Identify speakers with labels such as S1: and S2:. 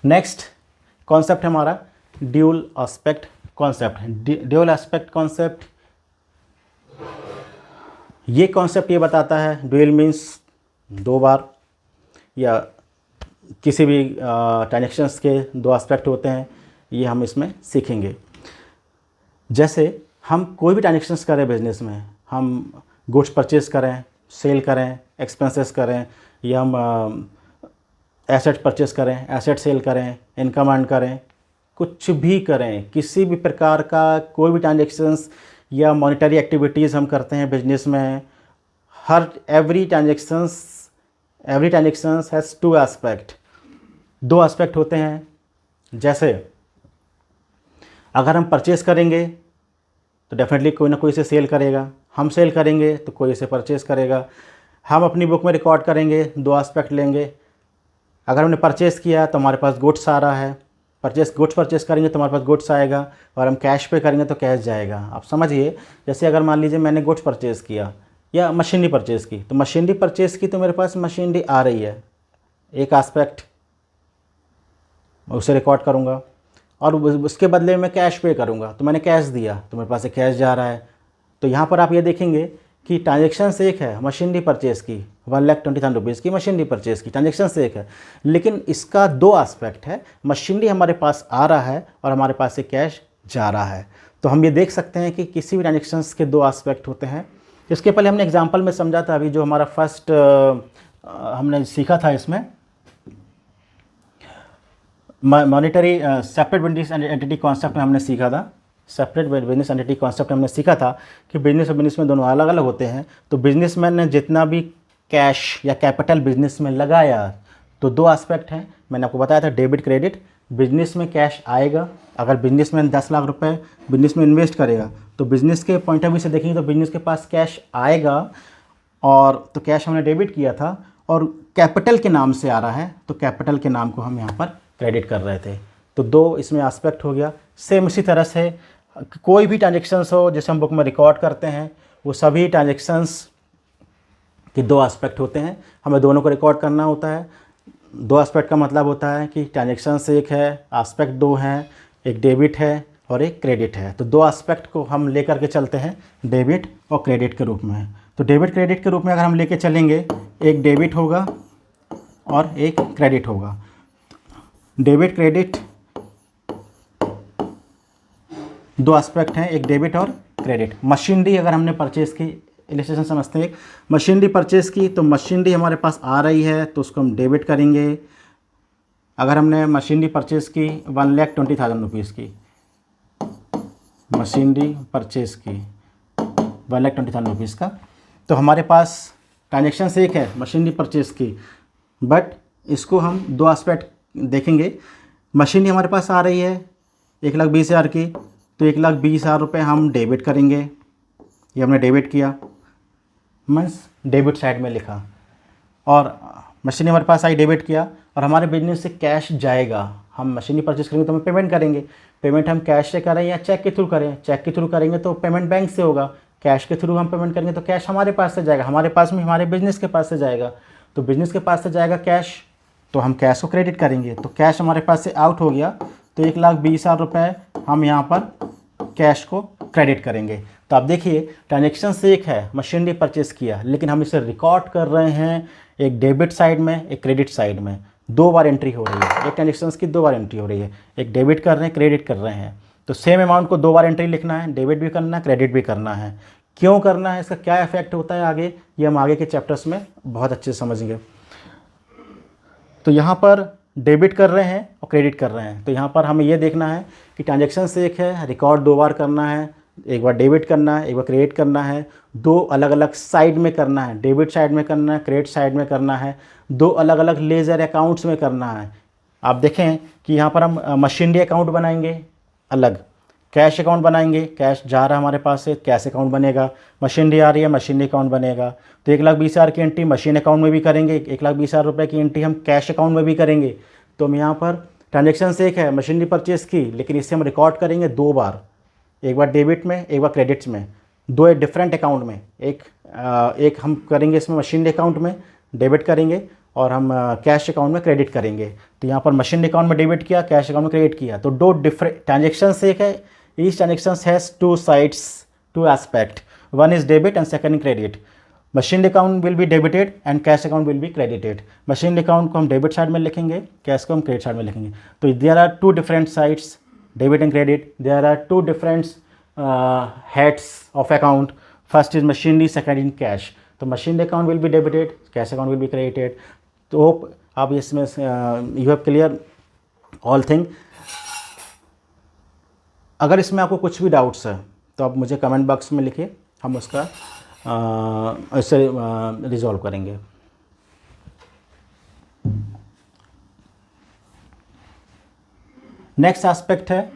S1: Next concept है हमारा dual aspect concept. Dual aspect concept, ये कॉन्सेप्ट ये बताता है ड्यूल मीन्स दो बार, या किसी भी ट्रांजेक्शन्स के दो एस्पेक्ट होते हैं, ये हम इसमें सीखेंगे। जैसे हम कोई भी ट्रांजेक्शन्स करें बिजनेस में, हम गुड्स परचेज करें, सेल करें, एक्सपेंसेस करें, या हम एसेट परचेज करें, एसेट सेल करें, इनकम अर्न करें, कुछ भी करें, किसी भी प्रकार का कोई भी ट्रांजेक्शन्स या मॉनेटरी एक्टिविटीज़ हम करते हैं बिजनेस में, every transactions has to aspect, दो एस्पेक्ट होते हैं। जैसे अगर हम परचेज़ करेंगे तो डेफिनेटली कोई ना कोई इसे सेल करेगा, हम सेल करेंगे तो कोई इसे परचेज़ करेगा। हम अपनी बुक में रिकॉर्ड करेंगे, दो एस्पेक्ट लेंगे। अगर हमने परचेज़ किया तो हमारे पास गुड्स आ रहा है, गुड्स परचेज़ करेंगे तो हमारे पास गुड्स आएगा, और हम कैश पे करेंगे तो कैश जाएगा। आप समझिए, जैसे अगर मान लीजिए मैंने गुड्स परचेज़ किया या मशीनरी परचेज़ की, तो मशीनरी परचेज़ की तो मेरे पास मशीनरी आ रही है, एक एस्पेक्ट, मैं उसे रिकॉर्ड करूँगा, और उसके बदले में कैश पे करूँगा, तो मैंने कैश दिया तो मेरे पास से कैश जा रहा है। तो यहाँ पर आप ये देखेंगे कि ट्रांजेक्शन से एक है मशीनरी परचेज़ की, 1,20,000 रुपीज़ की मशीनरी परचेज़ की, ट्रांजेक्शन से एक है, लेकिन इसका दो एस्पेक्ट है, मशीनरी हमारे पास आ रहा है और हमारे पास से कैश जा रहा है। तो हम ये देख सकते हैं कि किसी भी ट्रांजेक्शन्स के दो एस्पेक्ट होते हैं। इसके पहले हमने एग्जाम्पल में समझा था, अभी जो हमारा फर्स्ट हमने सीखा था, इसमें monetary separate business entity concept में हमने सीखा था, सेपरेट बिजनेस एंटिटी कॉन्सेप्ट हमने सीखा था कि बिजनेस और बिजनेस में दोनों अलग अलग होते हैं। तो बिजनेसमैन ने जितना भी कैश या कैपिटल बिजनेस में लगाया, तो दो एस्पेक्ट हैं, मैंने आपको बताया था डेबिट क्रेडिट। बिजनेस में कैश आएगा, अगर बिजनेसमैन 10 लाख रुपए बिजनेस में इन्वेस्ट करेगा, तो बिजनेस के पॉइंट ऑफ व्यू से देखेंगे तो बिजनेस के पास कैश आएगा, और तो कैश हमने डेबिट किया था और कैपिटल के नाम से आ रहा है, तो कैपिटल के नाम को हम यहाँ पर क्रेडिट कर रहे थे। तो दो इसमें एस्पेक्ट हो गया। सेम इसी तरह से कोई भी ट्रांजेक्शन्स हो जैसे हम बुक में रिकॉर्ड करते हैं, वो सभी ट्रांजेक्शन्स के दो एस्पेक्ट होते हैं, हमें दोनों को रिकॉर्ड करना होता है। दो एस्पेक्ट का मतलब होता है कि ट्रांजेक्शन्स एक है, एस्पेक्ट दो हैं, एक डेबिट है और एक क्रेडिट है। तो दो एस्पेक्ट को हम लेकर के चलते हैं डेबिट और क्रेडिट के रूप में। तो डेबिट क्रेडिट के रूप में अगर हम लेके चलेंगे, एक डेबिट होगा और एक क्रेडिट होगा। डेबिट क्रेडिट दो एस्पेक्ट हैं, एक डेबिट और क्रेडिट। मशीनरी अगर हमने परचेज़ की, इलस्ट्रेशन समझते हैं, एक मशीनरी परचेज़ की, तो मशीनरी हमारे पास आ रही है तो उसको हम डेबिट करेंगे। अगर हमने मशीनरी परचेज़ की 1,20,000 रुपीज़ की, मशीनरी परचेज़ की 1,20,000 रुपीज़ का, तो हमारे पास ट्रांजेक्शन से एक है मशीनरी परचेज़ की, बट इसको हम दो एस्पेक्ट देखेंगे। मशीनरी हमारे पास आ रही है 1,20,000 की, तो 1,20,000 रुपये हम डेबिट करेंगे, ये हमने डेबिट किया, मीन्स डेबिट साइड में लिखा, और मशीनरी हमारे पास आई, डेबिट किया, और हमारे बिजनेस से कैश जाएगा। हम मशीनरी परचेज करेंगे तो हम पेमेंट करेंगे, पेमेंट हम कैश से करें या चेक के थ्रू करें। चेक के थ्रू करेंगे तो पेमेंट बैंक से होगा, कैश के थ्रू हम पेमेंट करेंगे तो कैश हमारे पास से जाएगा, हमारे पास में हमारे बिजनेस के पास से जाएगा। तो बिजनेस के पास से जाएगा कैश, तो हम कैश को क्रेडिट करेंगे, तो कैश हमारे पास से आउट हो गया, तो 1,20,000 रुपये हम यहाँ पर कैश को क्रेडिट करेंगे। तो आप देखिए ट्रांजेक्शन से एक है मशीनरी परचेस किया, लेकिन हम इसे रिकॉर्ड कर रहे हैं एक डेबिट साइड में, एक क्रेडिट साइड में, दो बार एंट्री हो रही है, एक ट्रांजेक्शन की दो बार एंट्री हो रही है, एक डेबिट कर रहे हैं, क्रेडिट कर रहे हैं। तो सेम अमाउंट को दो बार एंट्री लिखना है, डेबिट भी करना है, क्रेडिट भी करना है। क्यों करना है, इसका क्या इफेक्ट होता है आगे, ये हम आगे के चैप्टर्स में बहुत अच्छे से समझेंगे। तो यहाँ पर डेबिट कर रहे हैं और क्रेडिट कर रहे हैं, तो यहाँ पर हमें ये देखना है कि ट्रांजेक्शन से एक है, रिकॉर्ड दो बार करना है, एक बार डेबिट करना है, एक बार क्रेडिट करना है, दो अलग अलग साइड में करना है, डेबिट साइड में करना है, क्रेडिट साइड में करना है, दो अलग अलग लेजर अकाउंट्स में करना है। आप देखें कि यहाँ पर हम मशीनरी अकाउंट बनाएंगे, अलग कैश अकाउंट बनाएंगे, कैश जा रहा है हमारे पास से, कैश अकाउंट बनेगा, मशीनरी आ रही है, मशीनरी अकाउंट बनेगा। तो 1,20,000 की एंट्री मशीन अकाउंट में भी करेंगे, 1,20,000 रुपये की एंट्री हम कैश अकाउंट में भी करेंगे। तो हम यहाँ पर ट्रांजेक्शन से एक है मशीनरी परचेस की, लेकिन इससे हम रिकॉर्ड करेंगे दो बार, एक बार डेबिट में, एक बार क्रेडिट्स में, दो डिफरेंट अकाउंट में। एक हम करेंगे इसमें मशीनरी अकाउंट में डेबिट करेंगे, और हम कैश अकाउंट में क्रेडिट करेंगे। तो यहाँ पर मशीन अकाउंट में डेबिट किया, कैश अकाउंट में क्रेडिट किया, तो दो डिफरेंट ट्रांजेक्शन्स एक है। Each transactions has two sides, to aspect, one is debit and second credit. Machine account will be debited and cash account will be credited. Machine account को हम debit side में लिखेंगे, cash को हम credit side में लिखेंगे। तो there are two different sides, debit and credit. There are two different heads of account, first is machinery, second in cash. तो machine account will be debited, cash account will be credited. तो hope आप इसमें you have clear all thing. अगर इसमें आपको कुछ भी doubts है तो आप मुझे कमेंट बॉक्स में लिखिए, हम उसका इससे रिजॉल्व करेंगे। नेक्स्ट एस्पेक्ट है